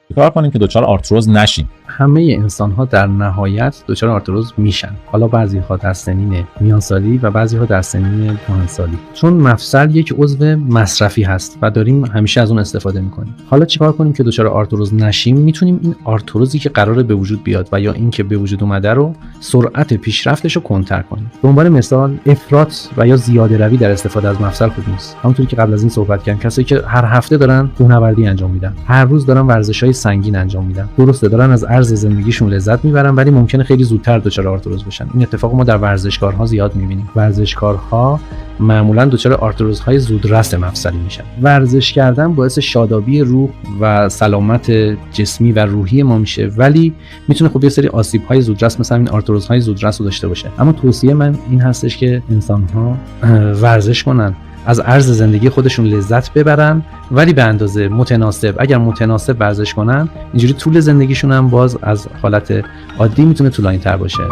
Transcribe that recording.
چیکار کنیم که دچار آرتروز نشیم؟ همه انسان‌ها در نهایت دچار آرتروز میشن. حالا بعضی‌ها در سنین میان سالی و بعضی‌ها در سنین کهن سالی. چون مفصل یک عضو مصرفی هست و داریم همیشه از اون استفاده می‌کنیم. حالا چیکار کنیم که دچار آرتروز نشیم؟ میتونیم این آرتروزی که قراره به وجود بیاد و یا این که به وجود اومده رو سرعت پیشرفتش رو کنتر کنیم. به عنوان مثال افراط و یا زیاده روی در استفاده از مفصل خوب نیست. همونطوری که قبل از این صحبت کردیم، کسایی که هر هفته دارن کوهنوردی انجام میدن، هر روز دارن ورزش‌های سنگین انجام میدن، درسته دارن از عرض زندگیشون لذت میبرن، ولی ممکنه خیلی زودتر دچار آرتروز بشن. این اتفاق ما در ورزشکارها زیاد میبینیم. ورزشکارها معمولا دچار آرتروزهای زودرس مفصلی میشن. ورزش کردن باعث شادابی روح و سلامت جسمی و روحی ما میشه، ولی میتونه خب یه سری آسیب‌های زودرس مثلا این آرتروزهای زودرس رو داشته باشه. اما توصیه من این هستش که انسان‌ها ورزش کنن، از عرض زندگی خودشون لذت ببرن، ولی به اندازه متناسب. اگر متناسب ورزش کنن، اینجوری طول زندگیشون هم باز از حالت عادی میتونه طولانی‌تر باشه.